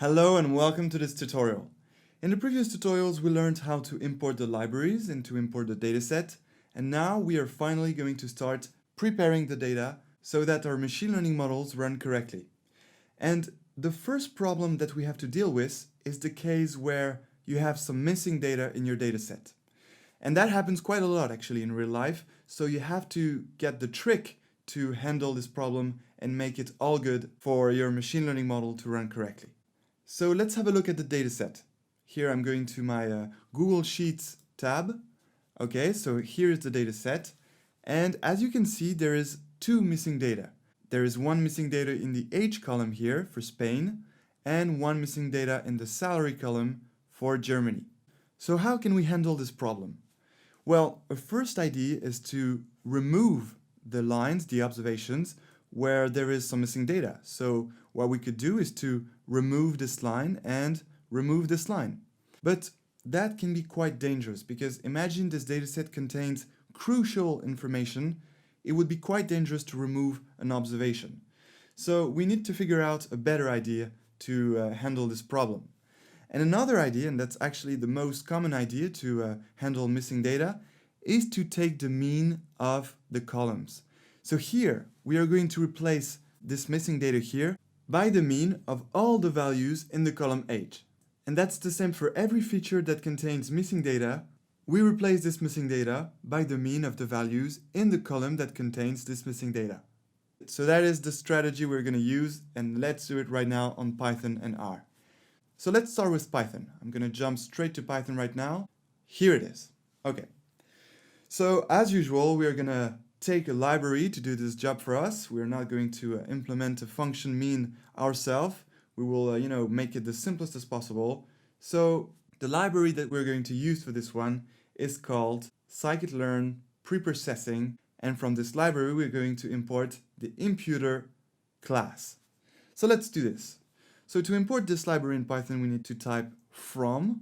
Hello and welcome to this tutorial. In the previous tutorials we learned how to import the libraries and to import the dataset, and now we are finally going to start preparing the data so that our machine learning models run correctly. And the first problem that we have to deal with is the case where you have some missing data in your dataset. And that happens quite a lot actually in real life, so you have to get the trick to handle this problem and make it all good for your machine learning model to run correctly. So let's have a look at the dataset. Here I'm going to my Google Sheets tab. Okay, so here is the dataset. And as you can see, there is two missing data. There is one missing data in the age column here for Spain, and one missing data in the salary column for Germany. So how can we handle this problem? Well, a first idea is to remove the lines, the observations, where there is some missing data. So what we could do is to remove this line and remove this line. But that can be quite dangerous because imagine this dataset contains crucial information. It would be quite dangerous to remove an observation. So we need to figure out a better idea to handle this problem. And another idea, and that's actually the most common idea to handle missing data, is to take the mean of the columns. So here we are going to replace this missing data here by the mean of all the values in the column age. And that's the same for every feature that contains missing data. We replace this missing data by the mean of the values in the column that contains this missing data. So that is the strategy we're going to use, and let's do it right now on Python and R. So let's start with Python. I'm going to jump straight to Python right now. Here it is. Okay. So as usual, we are going to take a library to do this job for us. We're not going to implement a function mean ourselves. We will, make it the simplest as possible. So the library that we're going to use for this one is called scikit-learn preprocessing. And from this library, we're going to import the imputer class. So let's do this. So to import this library in Python, we need to type from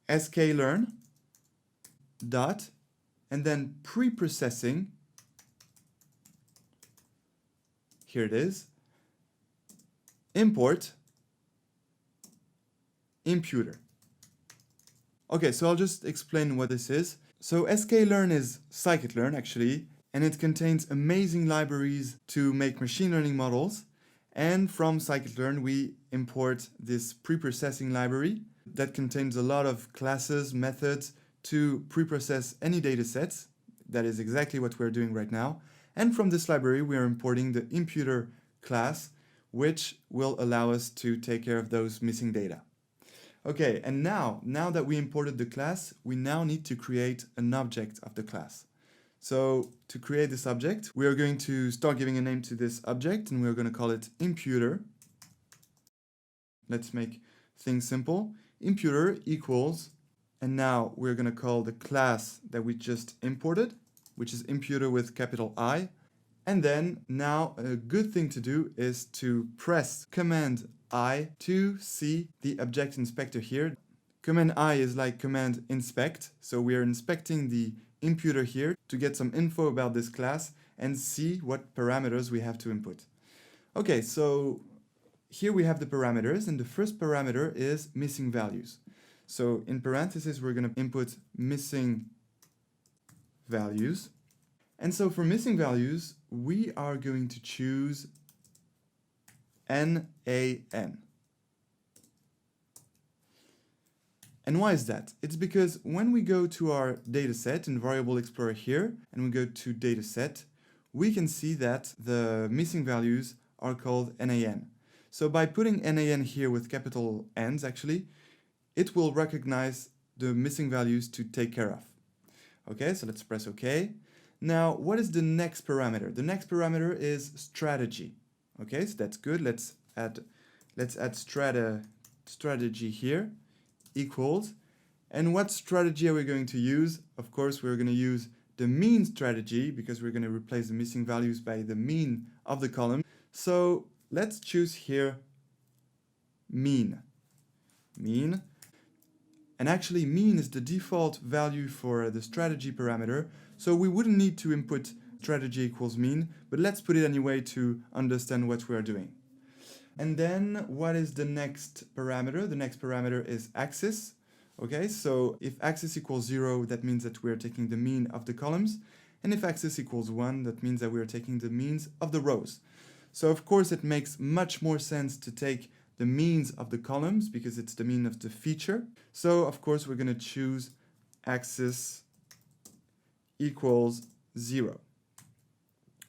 sklearn dot and then preprocessing, here it is, import imputer. Okay, so I'll just explain what this is. So sklearn is scikit-learn actually, and it contains amazing libraries to make machine learning models. And from scikit-learn we import this preprocessing library that contains a lot of classes, methods, to preprocess any datasets. That is exactly what we're doing right now. And from this library, we are importing the imputer class, which will allow us to take care of those missing data. Okay, and now that we imported the class, we now need to create an object of the class. So to create this object, we are going to start giving a name to this object, and we're going to call it imputer. Let's make things simple. Imputer equals, and now we're going to call the class that we just imported, which is imputer with capital I. And then now a good thing to do is to press Command I to see the object inspector here. Command I is like Command inspect. So we are inspecting the imputer here to get some info about this class and see what parameters we have to input. Okay, so here we have the parameters, and the first parameter is missing values. So in parentheses, we're going to input missing values. And so for missing values, we are going to choose NaN. And why is that? It's because when we go to our dataset in Variable Explorer here, and we go to dataset, we can see that the missing values are called NaN. So by putting NaN here with capital N's actually, it will recognize the missing values to take care of. Okay, so let's press OK. Now, what is the next parameter? The next parameter is strategy. Okay, so that's good. Let's add strategy here equals. And what strategy are we going to use? Of course, we're going to use the mean strategy because we're going to replace the missing values by the mean of the column. So let's choose here mean. And actually mean is the default value for the strategy parameter, so we wouldn't need to input strategy equals mean, but let's put it anyway to understand what we are doing. And then what is the next parameter? The next parameter is axis. Okay, so if axis equals 0, that means that we're taking the mean of the columns. And if axis equals 1, that means that we're taking the means of the rows. So of course it makes much more sense to take the means of the columns because it's the mean of the feature. So of course we're going to choose axis equals 0.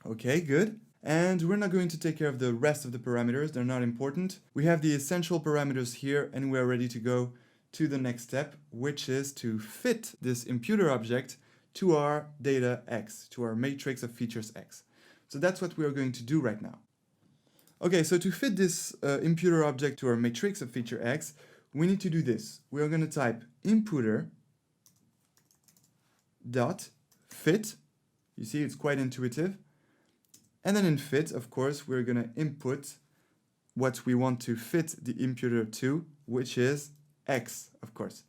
Okay, good. And we're not going to take care of the rest of the parameters, they're not important. We have the essential parameters here and we're ready to go to the next step, which is to fit this imputer object to our data X, to our matrix of features X. So that's what we are going to do right now. Okay, so to fit this imputer object to our matrix of feature X, we need to do this. We are going to type imputer dot fit. You see, it's quite intuitive. And then in fit, of course, we're going to input what we want to fit the imputer to, which is X, of course.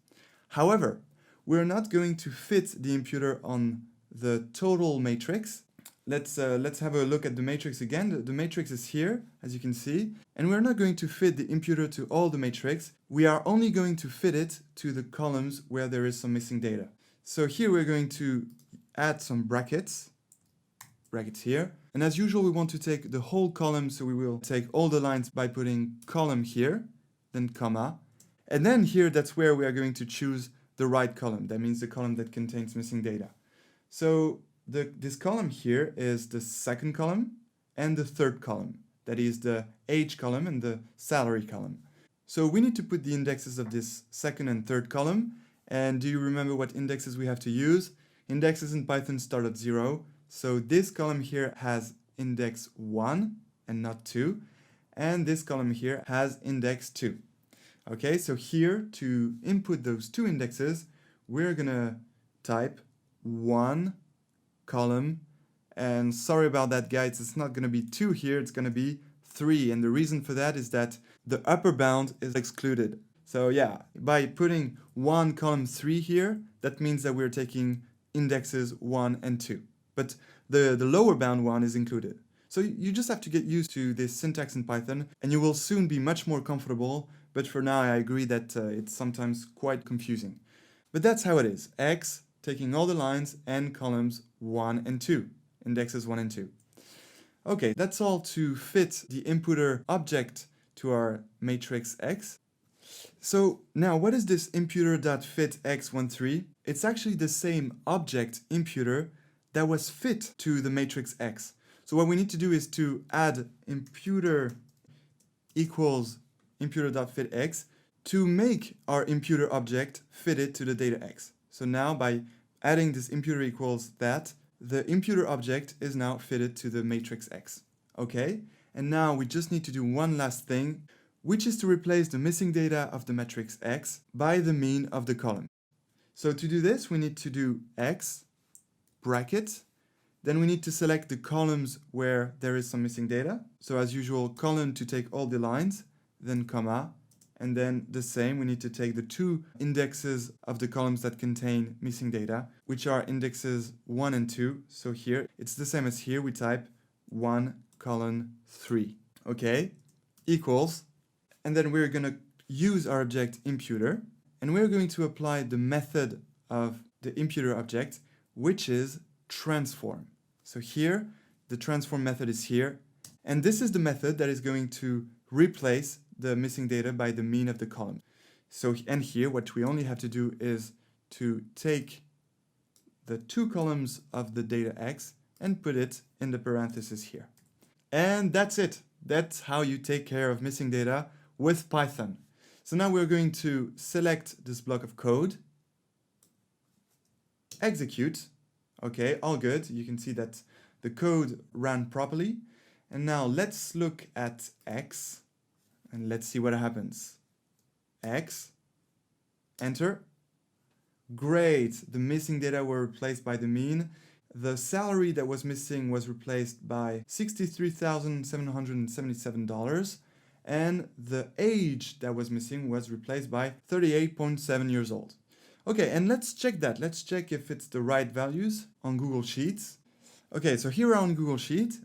However, we're not going to fit the imputer on the total matrix. Let's have a look at the matrix again. The matrix is here, as you can see, and we're not going to fit the imputer to all the matrix. We are only going to fit it to the columns where there is some missing data. So here we're going to add some brackets here. And as usual, we want to take the whole column, so we will take all the lines by putting column here, then comma. And then here, that's where we are going to choose the right column. That means the column that contains missing data. So this column here is the second column and the third column. That is the age column and the salary column. So we need to put the indexes of this second and third column. And do you remember what indexes we have to use? Indexes in Python start at 0. So this column here has index 1 and not 2. And this column here has index 2. Okay, so here to input those two indexes, we're gonna type 1 column. And sorry about that, guys, it's not gonna be 2 here, it's gonna be 3. And the reason for that is that the upper bound is excluded. So yeah, by putting 1 column 3 here, that means that we're taking indexes 1 and 2. But the lower bound one is included. So you just have to get used to this syntax in Python and you will soon be much more comfortable. But for now, I agree that it's sometimes quite confusing. But that's how it is. X taking all the lines and columns 1 and 2. Indexes 1 and 2. Okay, that's all to fit the imputer object to our matrix X. So now what is this imputer.fit x13? It's actually the same object imputer that was fit to the matrix X. So what we need to do is to add imputer equals imputer.fit x to make our imputer object fitted to the data X. So now by adding this imputer equals that, the imputer object is now fitted to the matrix X. Okay, and now we just need to do one last thing, which is to replace the missing data of the matrix X by the mean of the column. So to do this, we need to do X bracket, then we need to select the columns where there is some missing data. So as usual, column to take all the lines, then comma, and then the same, we need to take the two indexes of the columns that contain missing data, which are indexes 1 and 2. So here, it's the same as here, we type 1 colon 3, okay, equals, and then we're going to use our object imputer, and we're going to apply the method of the imputer object, which is transform. So here, the transform method is here, and this is the method that is going to replace the missing data by the mean of the column. So, and here, what we only have to do is to take the two columns of the data X and put it in the parentheses here. And that's it. That's how you take care of missing data with Python. So now we're going to select this block of code, execute. Okay, all good. You can see that the code ran properly. And now let's look at X and let's see what happens. X, enter. Great, the missing data were replaced by the mean. The salary that was missing was replaced by $63,777. And the age that was missing was replaced by 38.7 years old. Okay, and let's check that. Let's check if it's the right values on Google Sheets. Okay, so here on Google Sheet.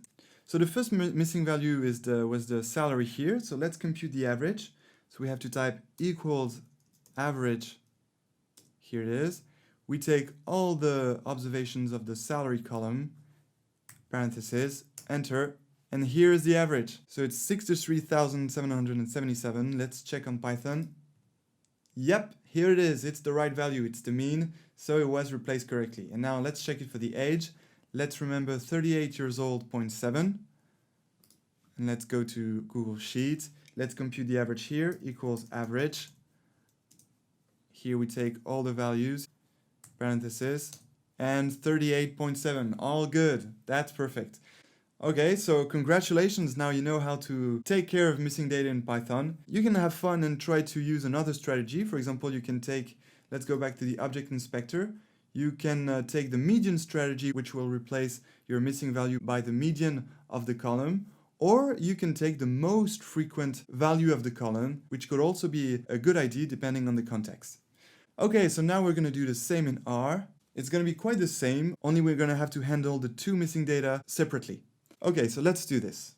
So the first missing value was the salary here. So let's compute the average. So we have to type equals average. Here it is. We take all the observations of the salary column, parentheses, enter, and here is the average. So it's 63,777. Let's check on Python. Yep, here it is. It's the right value. It's the mean. So it was replaced correctly. And now let's check it for the age. Let's remember 38 years old, 0.7. And let's go to Google Sheets. Let's compute the average here, equals average. Here we take all the values, parentheses, and 38.7. All good. That's perfect. Okay, so congratulations. Now you know how to take care of missing data in Python. You can have fun and try to use another strategy. For example, you can take, let's go back to the object inspector. You can take the median strategy, which will replace your missing value by the median of the column. Or you can take the most frequent value of the column, which could also be a good idea depending on the context. Okay, so now we're going to do the same in R. It's going to be quite the same, only we're going to have to handle the two missing data separately. Okay, so let's do this.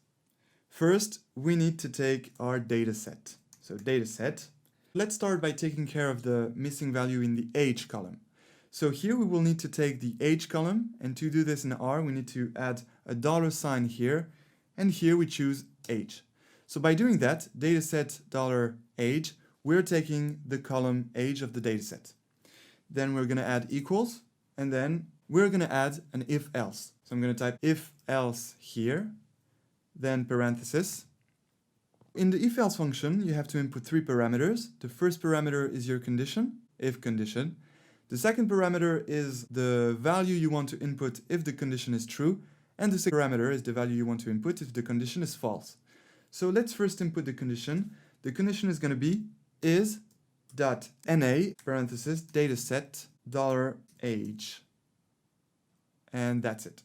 First, we need to take our data set. So data set. Let's start by taking care of the missing value in the age column. So here we will need to take the age column, and to do this in R, we need to add a $sign here, and here we choose age. So by doing that, dataset $age, we're taking the column age of the dataset. Then we're going to add equals, and then we're going to add an if-else. So I'm going to type if-else here, then parenthesis. In the if-else function, you have to input three parameters. The first parameter is your condition, if condition. The second parameter is the value you want to input if the condition is true, and the second parameter is the value you want to input if the condition is false. So let's first input the condition. The condition is going to be is.na, parenthesis, dataset $age. And that's it.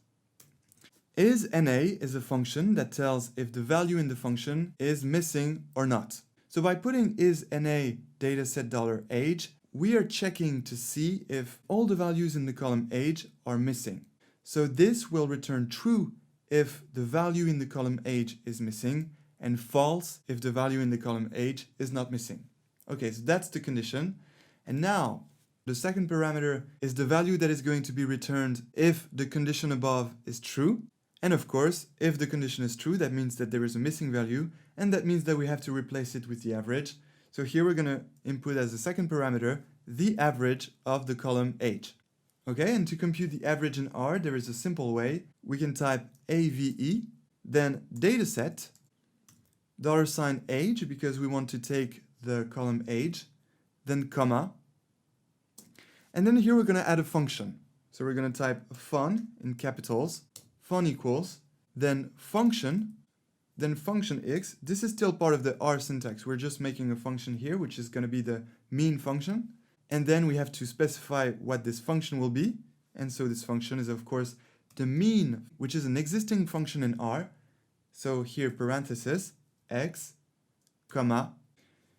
Is.na is a function that tells if the value in the function is missing or not. So by putting is.na dataset $age, we are checking to see if all the values in the column age are missing. So this will return true if the value in the column age is missing, and false if the value in the column age is not missing. Okay, so that's the condition. And now, the second parameter is the value that is going to be returned if the condition above is true. And of course, if the condition is true, that means that there is a missing value, and that means that we have to replace it with the average. So here we're going to input as a second parameter the average of the column age. Okay, and to compute the average in R, there is a simple way. We can type AVE, then dataset, $age, because we want to take the column age, then comma, and then here we're going to add a function. So we're going to type fun in capitals, fun equals, then function x. This is still part of the R syntax. We're just making a function here, which is going to be the mean function. And then we have to specify what this function will be. And so this function is, of course, the mean, which is an existing function in R. So here, parenthesis, x, comma.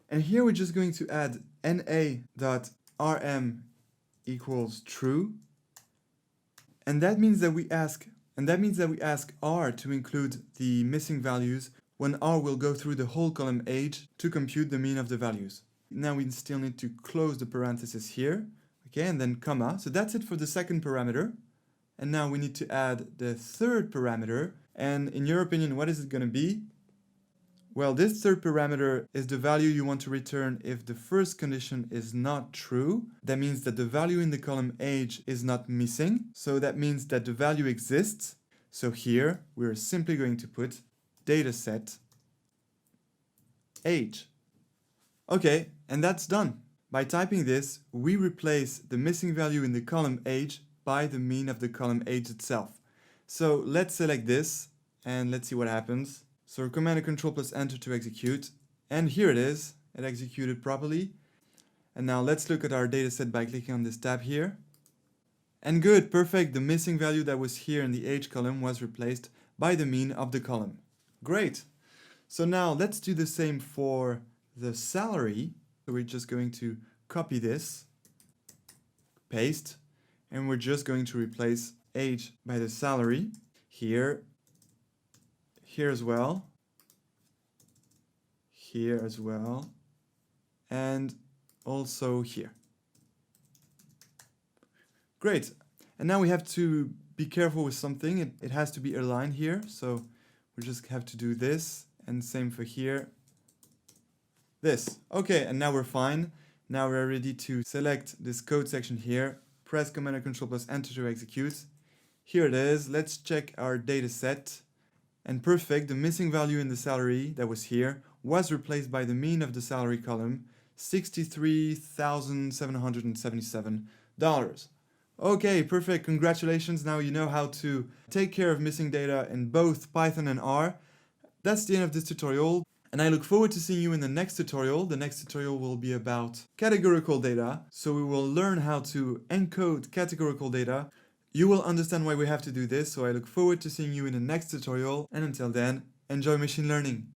And here we're just going to add na.rm equals true. And that means that we ask R to include the missing values when R will go through the whole column age to compute the mean of the values. Now we still need to close the parenthesis here, okay, and then comma. So that's it for the second parameter. And now we need to add the third parameter. And in your opinion, what is it going to be? Well, this third parameter is the value you want to return if the first condition is not true. That means that the value in the column age is not missing. So that means that the value exists. So here we're simply going to put dataset age. Okay, and that's done. By typing this, we replace the missing value in the column age by the mean of the column age itself. So let's select this and let's see what happens. So Command and Control plus Enter to execute. And here it is. It executed properly. And now let's look at our dataset by clicking on this tab here. And good, perfect. The missing value that was here in the age column was replaced by the mean of the column. Great. So now let's do the same for the salary. So we're just going to copy this, paste, and we're just going to replace age by the salary. Here, here as well, here as well, and also here. Great. And now we have to be careful with something. It has to be aligned here. So we just have to do this, and same for here. This. Okay, and now we're fine. Now we're ready to select this code section here. Press Command and Control plus Enter to execute. Here it is. Let's check our data set. And perfect, the missing value in the salary that was here was replaced by the mean of the salary column, $63,777. Okay, perfect, congratulations. Now you know how to take care of missing data in both Python and R. That's the end of this tutorial, and I look forward to seeing you in the next tutorial. The next tutorial will be about categorical data, so we will learn how to encode categorical data. You will understand why we have to do this, so I look forward to seeing you in the next tutorial, and until then, enjoy machine learning.